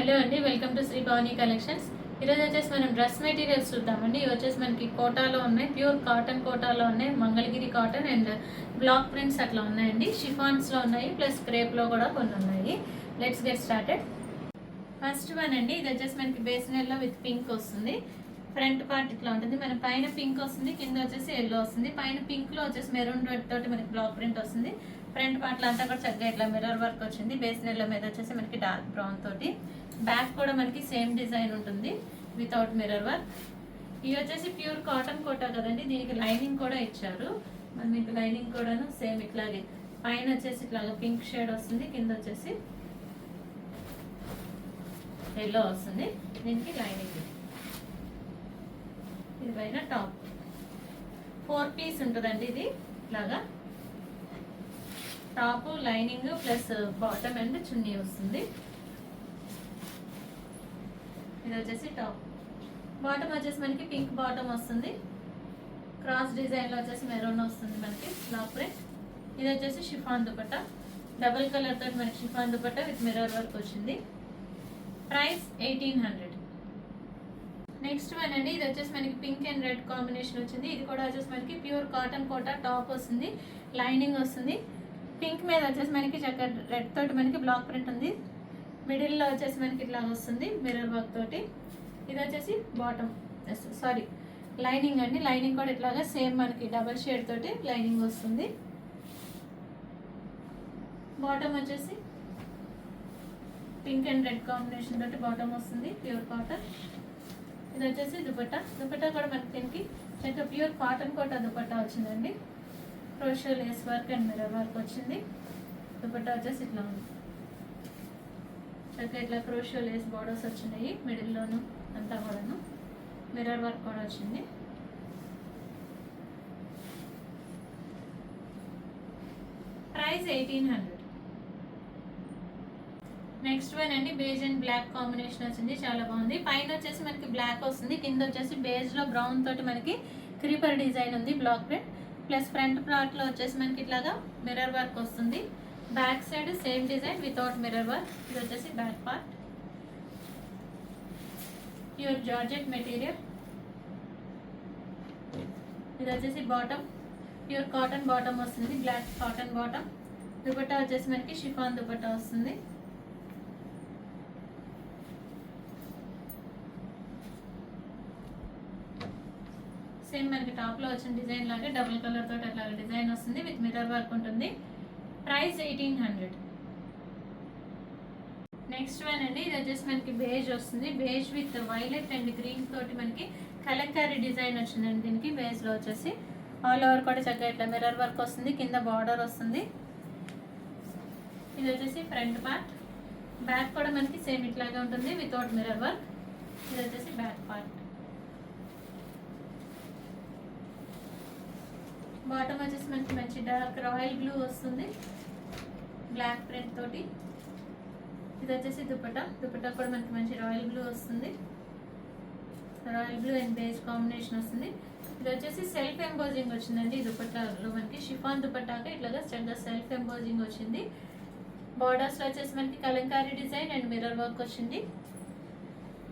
Hello అండి, welcome to Shri Bhavani collections. ఈరోజు వచ్చేసి మనం డ్రెస్ మెటీరియల్స్ చూద్దామండి. ఇవి వచ్చేసి మనకి కోటాలో ఉన్నాయి, ప్యూర్ కాటన్ కోటాలో ఉన్నాయి, Mangalagiri cotton and block prints అట్లా ఉన్నాయండి. షిఫాన్స్లో ఉన్నాయి, ప్లస్ క్రేప్లో కూడా కొన్ని ఉన్నాయి. Let's get started. First one అండి, ఇది వచ్చేసి మనకి బేసినెల్లో విత్ పింక్ వస్తుంది. ఫ్రంట్ పార్ట్ ఇట్లా ఉంటుంది, మన పైన పింక్ వస్తుంది, కింద వచ్చేసి ఎల్లో వస్తుంది. పైన పింక్లో వచ్చేసి మెరూన్ రెడ్ తోటి మనకి బ్లాక్ ప్రింట్ వస్తుంది. ఫ్రంట్ పార్ట్లో అంతా కూడా చక్కగా ఇట్లా మిర్రర్ వర్క్ వచ్చింది. బేసినెల్లో మీద వచ్చేసి మనకి డార్క్ బ్రౌన్ తోటి, బ్యాక్ కూడా మనకి సేమ్ డిజైన్ ఉంటుంది వితౌట్ మిర్రర్ వర్క్. ఇవి వచ్చేసి ప్యూర్ కాటన్ కోటా కదండి, దీనికి లైనింగ్ కూడా ఇచ్చారు. మరి మీకు లైనింగ్ కూడాను సేమ్ ఇట్లాగే పైన వచ్చేసి ఇట్లాగా పింక్ షేడ్ వస్తుంది, కింద వచ్చేసి ఎల్లో వస్తుంది. దీనికి లైనింగ్ ఇది పైన టాప్ 4 పీస్ ఉంటుందండి. ఇది ఇలాగా top, lining plus bottom and చున్నీ వస్తుంది. ఇది వచ్చేసి టాప్. బాటమ్ వచ్చేసి మనకి పింక్ బాటమ్ వస్తుంది, క్రాస్ డిజైన్లో వచ్చేసి మెరూన్ వస్తుంది మనకి బ్లాక్ ప్రింట్. ఇది వచ్చేసి షిఫాన్ దుపట్టా, డబుల్ కలర్ తోటి మనకి chiffon dupatta with mirror work వచ్చింది. ప్రైస్ 1800. నెక్స్ట్ వన్ అండి, ఇది వచ్చేసి మనకి పింక్ అండ్ రెడ్ కాంబినేషన్ వచ్చింది. ఇది కూడా వచ్చేసి మనకి ప్యూర్ కాటన్ కోటా, టాప్ వస్తుంది, లైనింగ్ వస్తుంది. పింక్ మీద వచ్చేసి మనకి చక్కగా రెడ్ తోటి మనకి బ్లాక్ ప్రింట్ ఉంది. మిడిల్లో వచ్చేసి మనకి ఇట్లా వస్తుంది మిర్రర్ వర్క్ తోటి. ఇది వచ్చేసి బాటమ్, సారీ లైనింగ్ అండి. లైనింగ్ కూడా ఇట్లాగా సేమ్ మనకి డబల్ షేడ్ తోటి లైనింగ్ వస్తుంది. బాటమ్ వచ్చేసి పింక్ అండ్ రెడ్ కాంబినేషన్ తోటి బాటమ్ వస్తుంది, ప్యూర్ కాటన్. ఇది వచ్చేసి దుపట్టా. దుపట్టా కూడా మనకి దీనికి చక్కగా ప్యూర్ కాటన్ కోటా దుపట్టా వచ్చిందండి. Crochet lace work and mirror work వచ్చింది. దుపట్టా వచ్చేసి ఇట్లా ఉంది, చక్కగా ఇట్లా క్రోషో లేస్ బోర్డర్స్ వచ్చినాయి మిడిల్లోను అంతా కూడాను. మిర్రర్ వర్క్ కూడా వచ్చింది. ప్రైస్ 1800. నెక్స్ట్ వన్ అండి, బేజ్ అండ్ బ్లాక్ కాంబినేషన్ వచ్చింది, చాలా బాగుంది. పైన వచ్చేసి మనకి బ్లాక్ వస్తుంది, కింద వచ్చేసి బేజ్లో బ్రౌన్ తోటి మనకి క్రీపర్ డిజైన్ ఉంది, బ్లాక్ ప్రింట్. ప్లస్ ఫ్రంట్ పార్ట్లో వచ్చేసి మనకి ఇట్లాగా మిర్రర్ వర్క్ వస్తుంది. Back side same design without mirror work. ఇది వచ్చేసి back part, pure georgette material. ఇది వచ్చేసి బాటమ్, ప్యూర్ కాటన్ బాటమ్ వస్తుంది, బ్లాక్ కాటన్ బాటమ్. దుపట్టా వచ్చేసి మనకి షిఫాన్ దుపట్టా వస్తుంది. సేమ్ మనకి టాప్లో వచ్చిన డిజైన్ లాగే డబుల్ కలర్ తోటి అట్లా డిజైన్ వస్తుంది, విత్ మిర్రర్ వర్క్ ఉంటుంది. ప్రైస్ 1800. నెక్స్ట్ వన్ అండి, ఇది వచ్చేసి మనకి బేజ్ వస్తుంది. Beige with violet and green తోటి మనకి కలంకారీ డిజైన్ వచ్చిందండి. దీనికి బేజ్లో వచ్చేసి ఆల్ ఓవర్ కూడా చక్కగా ఇట్లా మిర్రర్ వర్క్ వస్తుంది, కింద బార్డర్ వస్తుంది. ఇది వచ్చేసి ఫ్రంట్ పార్ట్. బ్యాక్ కూడా మనకి సేమ్ ఇట్లాగే ఉంటుంది వితౌట్ మిర్రర్ వర్క్. ఇది వచ్చేసి బ్యాక్ పార్ట్. బాటమ్ వచ్చేసి మనకి మంచి డార్క్ రాయల్ బ్లూ వస్తుంది, బ్లాక్ ప్రింట్ తోటి. ఇది వచ్చేసి దుపట్టా. దుపట్టా కూడా మనకి మంచి రాయల్ బ్లూ వస్తుంది, royal blue and beige combination వస్తుంది. ఇది వచ్చేసి సెల్ఫ్ ఎంబోజింగ్ వచ్చిందండి. ఈ దుపట్టాలో మనకి షిఫాన్ దుపట్టాగా ఇట్లాగా చక్కగా సెల్ఫ్ ఎంబోజింగ్ వచ్చింది. బార్డర్స్లో వచ్చేసి మనకి Kalamkari design and mirror work వచ్చింది.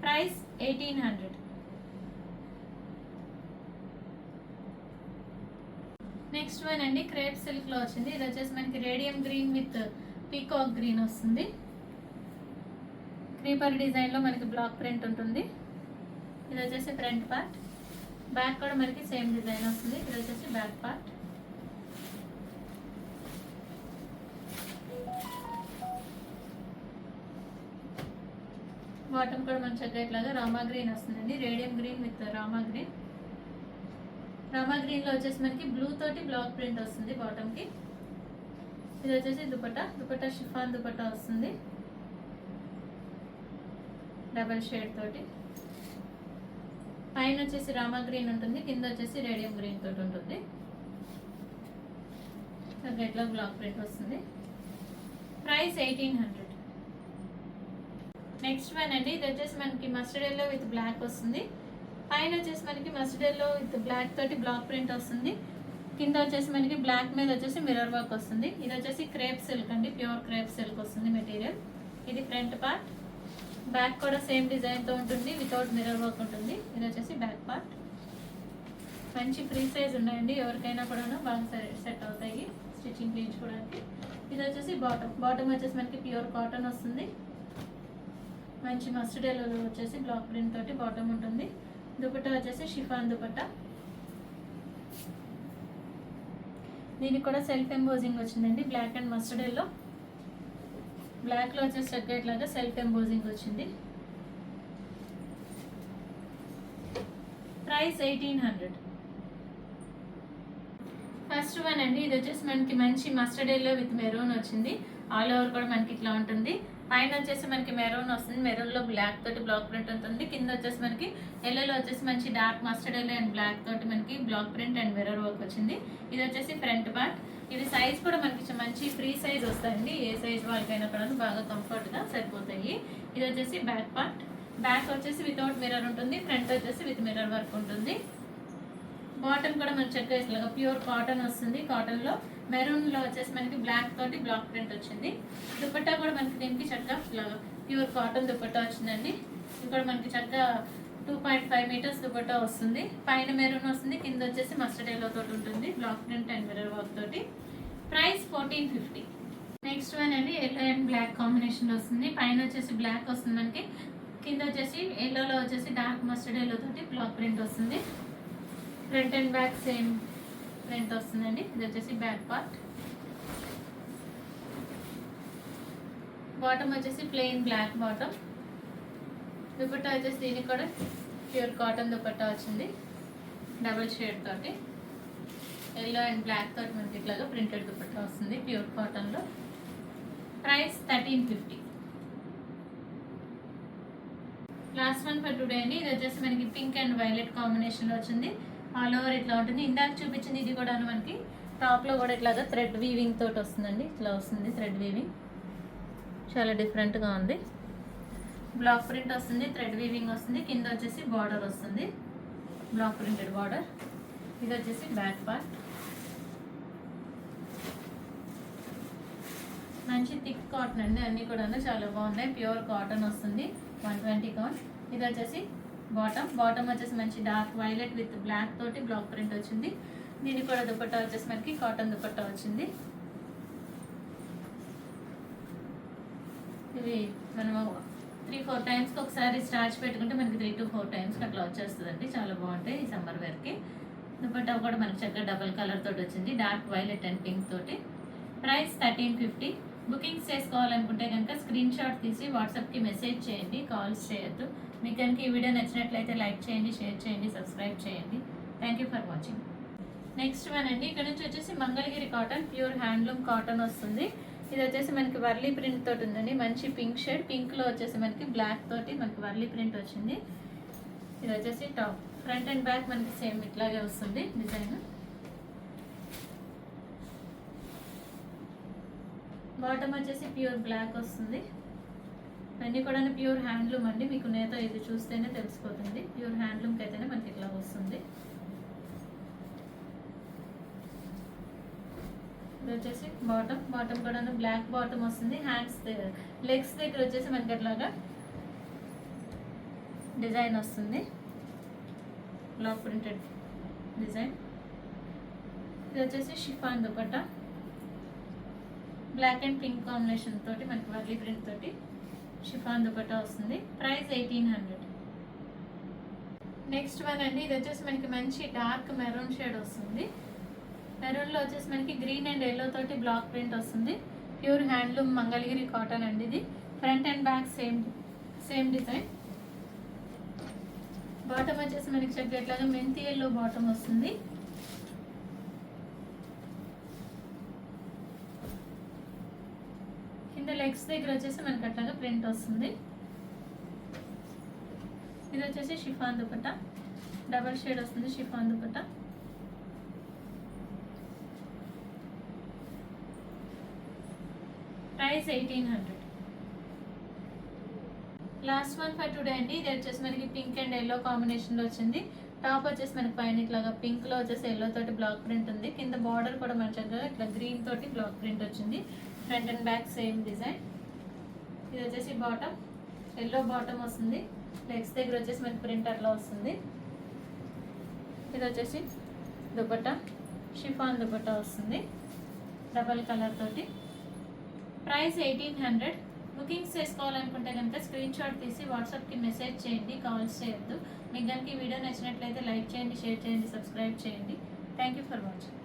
ప్రైస్ 1800. నెక్స్ట్ వన్ అండి, క్రేప్ సిల్క్లో వచ్చింది. ఇది వచ్చేసి మనకి radium green with peacock green వస్తుంది. క్రీపర్ డిజైన్లో మనకి బ్లాక్ ప్రింట్ ఉంటుంది. ఇది వచ్చేసి ఫ్రంట్ పార్ట్. బ్యాక్ కూడా మనకి సేమ్ డిజైన్ వస్తుంది. ఇది వచ్చేసి బ్యాక్ పార్ట్. బాటమ్ కూడా మన చక్కగా ఇట్లాగా రామా గ్రీన్ వస్తుందండి, radium green with Rama green. Rama గ్రీన్లో వచ్చేసి మనకి బ్లూ తోటి బ్లాక్ ప్రింట్ వస్తుంది బాటమ్కి. ఇది వచ్చేసి దుపట్టా. దుపట్టా షిఫాన్ దుపట్టా వస్తుంది, డబల్ షేడ్ తోటి. పైన వచ్చేసి రామా గ్రీన్ ఉంటుంది, కింద వచ్చేసి రేడియం గ్రీన్ తోటి ఉంటుంది. ఇట్లా బ్లాక్ ప్రింట్ వస్తుంది. ప్రైస్ 1800. నెక్స్ట్ వన్ అండి, ఇది వచ్చేసి మనకి మస్టర్డ్ ఎల్లో విత్ బ్లాక్ వస్తుంది. పైన వచ్చేసి మనకి మస్టర్డ్ ఎల్లో విత్ బ్లాక్ తోటి బ్లాక్ ప్రింట్ వస్తుంది, కింద వచ్చేసి మనకి బ్లాక్ మీద వచ్చేసి మిర్రర్ వర్క్ వస్తుంది. ఇది వచ్చేసి క్రేప్ సిల్క్ అండి, ప్యూర్ క్రేప్ సిల్క్ వస్తుంది మెటీరియల్. ఇది ఫ్రంట్ పార్ట్. బ్యాక్ కూడా సేమ్ డిజైన్తో ఉంటుంది, వితౌట్ మిర్రర్ వర్క్ ఉంటుంది. ఇది వచ్చేసి బ్యాక్ పార్ట్. మంచి ఫ్రీ సైజ్ ఉన్నాయండి, ఎవరికైనా కూడా బాగా సెట్ అవుతాయి స్టిచ్చింగ్ చేయించుకోవడానికి. ఇది వచ్చేసి బాటమ్ వచ్చేసి మనకి ప్యూర్ కాటన్ వస్తుంది. మంచి మస్టర్డ్ ఎల్లో వచ్చేసి బ్లాక్ ప్రింట్ తోటి బాటమ్ ఉంటుంది. దుపట్టా వచ్చేసి షిఫాన్ దుపట్టా. దీనికి కూడా సెల్ఫ్ ఎంబోజింగ్ వచ్చిందండి, బ్లాక్ అండ్ మస్టర్డ్ ఎల్లో. బ్లాక్లో వచ్చేసి చెక్కెట్ లాగా సెల్ఫ్ ఎంబోజింగ్ వచ్చింది. ప్రైస్ 1800. ఫస్ట్ వన్ అండి, ఇది వచ్చేసి మనకి మంచి మస్టర్డ్ ఎల్లో విత్ మెరూన్ వచ్చింది. ఆల్ ఓవర్ కూడా మనకి ఇట్లా ఉంటుంది. పైన వచ్చేసి మనకి మెరూన్ వస్తుంది, మెరూన్లో బ్లాక్ తోటి బ్లాక్ ప్రింట్ ఉంటుంది. కింద వచ్చేసి మనకి ఎల్లోలో వచ్చేసి మంచి dark mustard yellow and black తోటి మనకి black print and mirror work వచ్చింది. ఇది వచ్చేసి ఫ్రంట్ పార్ట్. ఇది సైజ్ కూడా మనకి మంచి ఫ్రీ సైజ్ వస్తాయండి, ఏ సైజ్ వాళ్ళకైనా కూడా బాగా కంఫర్ట్గా సరిపోతాయి. ఇది వచ్చేసి బ్యాక్ పార్ట్. బ్యాక్ వచ్చేసి వితౌట్ మిర్రర్ ఉంటుంది, ఫ్రంట్ వచ్చేసి విత్ మిర్రర్ వర్క్ ఉంటుంది. బాటమ్ కూడా మనకి చెక్ వేసేలాగా ప్యూర్ కాటన్ వస్తుంది. కాటన్లో మెరూన్లో వచ్చేసి మనకి బ్లాక్ తోటి బ్లాక్ ప్రింట్ వచ్చింది. దుపట్టా కూడా మనకి దీనికి చక్కగా ప్యూర్ కాటన్ దుపట్టా వచ్చిందండి. ఇక్కడ మనకి చక్కగా 2.5 మీటర్స్ దుపట్టా వస్తుంది. పైన మెరూన్ వస్తుంది, కింద వచ్చేసి మస్టర్డ్ ఎల్లో తోటి ఉంటుంది, black print and mirror work తోటి. ప్రైస్ 1450. నెక్స్ట్ వన్ అండి, ఎల్లో అండ్ బ్లాక్ కాంబినేషన్ వస్తుంది. పైన వచ్చేసి బ్లాక్ వస్తుంది మనకి, కింద వచ్చేసి ఎల్లోలో వచ్చేసి డార్క్ మస్టర్డ్ ఎల్లో తోటి బ్లాక్ ప్రింట్ వస్తుంది. Front and back same print వస్తుందండి. ఇది వచ్చేసి బ్యాక్ పార్ట్. బాటమ్ వచ్చేసి ప్లెయిన్ బ్లాక్ బాటమ్. దుపట్టా వచ్చేసి దీనికి కూడా ప్యూర్ కాటన్ దుపట్టా వచ్చింది, డబుల్ షేడ్ తోటి. ఎల్లో అండ్ బ్లాక్ తోటి మనకి ఇట్లాగా ప్రింటెడ్ దుపట్టా వస్తుంది ప్యూర్ కాటన్లో. Price 1350. Last one for today అండి, ఇది వచ్చేసి మనకి పింక్ అండ్ వైలెట్ కాంబినేషన్లో వచ్చింది. ఆల్ ఓవర్ ఇట్లా ఉంటుంది. ఇందాక చూపించింది ఇది కూడా మనకి టాప్లో కూడా ఇట్లాగా థ్రెడ్ వీవింగ్ తోటి వస్తుందండి, ఇట్లా వస్తుంది థ్రెడ్ వీవింగ్, చాలా డిఫరెంట్గా ఉంది. బ్లాక్ ప్రింట్ వస్తుంది, థ్రెడ్ వీవింగ్ వస్తుంది. కింద వచ్చేసి బార్డర్ వస్తుంది, బ్లాక్ ప్రింటెడ్ బార్డర్. ఇది వచ్చేసి బ్యాక్ పార్ట్. మంచి థిక్ కాటన్ అండి, అన్నీ కూడా చాలా బాగున్నాయి. ప్యూర్ కాటన్ వస్తుంది, 120 కౌంట్. ఇది వచ్చేసి బాటమ్ వచ్చేసి మంచి డార్క్ వైలెట్ విత్ బ్లాక్ తోటి బ్లాక్ ప్రింట్ వచ్చింది. దీనికి కూడా దుపట్టా వచ్చేసి మనకి కాటన్ దుపట్టా వచ్చింది. ఇవి మనం 3-4 టైమ్స్కి ఒకసారి స్టార్చ్ పెట్టుకుంటే మనకి 3 to 4 టైమ్స్కి అట్లా వచ్చేస్తుందండి, చాలా బాగుంటాయి ఈ సమ్మర్ వేర్కి. దుపట్టా కూడా మనకి చక్కగా డబల్ కలర్ తోటి వచ్చింది, డార్క్ వైలెట్ అండ్ పింక్ తోటి. ప్రైస్ 1350. బుకింగ్స్ చేసుకోవాలనుకుంటే కనుక స్క్రీన్ షాట్ తీసి వాట్సాప్కి మెసేజ్ చేయండి, కాల్స్ చేయొద్దు. మీకు కనుక ఈ వీడియో నచ్చినట్లయితే లైక్ చేయండి, షేర్ చేయండి, సబ్స్క్రైబ్ చేయండి. Thank you for watching. Next one అండి, ఇక్కడ నుంచి వచ్చేసి Mangalagiri cotton, pure handloom cotton వస్తుంది. ఇది వచ్చేసి మనకి వర్లీ ప్రింట్ తోటి ఉందండి, మంచి పింక్ షేడ్. పింక్లో వచ్చేసి మనకి బ్లాక్ తోటి మనకి వర్లీ ప్రింట్ వచ్చింది. ఇది వచ్చేసి టాప్. ఫ్రంట్ అండ్ బ్యాక్ మనకి సేమ్ ఇట్లాగే వస్తుంది డిజైన్. బాటమ్ వచ్చేసి ప్యూర్ బ్లాక్ వస్తుంది. అన్నీ కూడా ప్యూర్ హ్యాండ్లూమ్ అండి, మీకు నేత ఇది చూస్తేనే తెలిసిపోతుంది. ప్యూర్ హ్యాండ్లూమ్కి అయితేనే మనకి ఇట్లా వస్తుంది. ఇది వచ్చేసి బాటమ్ కూడా బ్లాక్ బాటమ్ వస్తుంది. హ్యాండ్స్ లెగ్స్ దగ్గర వచ్చేసి మనకి అట్లాగా డిజైన్ వస్తుంది, బ్లాక్ ప్రింటెడ్ డిజైన్. ఇది వచ్చేసి chiffon dupatta, black and pink combination తోటి మనకి వర్లీ ప్రింట్ తోటి షిఫాన్ దుపట్టా వస్తుంది. ప్రైస్ 1800. నెక్స్ట్ వన్ అండి, ఇది వచ్చేసి మనకి మంచి డార్క్ మెరూన్ షేడ్ వస్తుంది. మెరూన్లో వచ్చేసి మనకి గ్రీన్ అండ్ ఎల్లో తోటి బ్లాక్ ప్రింట్ వస్తుంది. ప్యూర్ హ్యాండ్లూమ్ మంగళగిరి కాటన్ అండి ఇది. Front and back same design. Bottom వచ్చేసి మనకి చెప్పేట్లాగా మెంతి ఎల్లో బాటమ్ వస్తుంది. కింద లెగ్స్ దగ్గర వచ్చేసి మనకి అట్లాగా ప్రింట్ వస్తుంది. ఇది వచ్చేసి షిఫాన్ దుపట్టా, డబల్ షేడ్ వస్తుంది chiffon dupatta. Price 1800. Last one for today అండి, ఇది వచ్చేసి మనకి పింక్ అండ్ ఎల్లో కాంబినేషన్లో వచ్చింది. టాప్ వచ్చేసి మనకి పైన ఇట్లాగా పింక్లో వచ్చేసి ఎల్లో తోటి బ్లాక్ ప్రింట్ ఉంది. కింద బార్డర్ కూడా మంచిగా ఇట్లా గ్రీన్ తోటి బ్లాక్ ప్రింట్ వచ్చింది. Front and back same design. ఇది వచ్చేసి బాటమ్. ఎల్లో బాటమ్ వస్తుంది. లెగ్స్ దగ్గర వచ్చేసి మనకి ప్రింటర్లో వస్తుంది. ఇది వచ్చేసి దుపట్టా, షిఫాన్ దుపట్టా వస్తుంది డబల్ కలర్ తోటి. ప్రైస్ 1800. బుకింగ్స్ చేసుకోవాలనుకుంటే కనుక స్క్రీన్ షాట్ తీసి వాట్సాప్కి మెసేజ్ చేయండి, కాల్స్ చేయొద్దు. మీకు కనుక ఈ వీడియో నచ్చినట్లయితే లైక్ చేయండి, షేర్ చేయండి, సబ్స్క్రైబ్ చేయండి. Thank you for watching.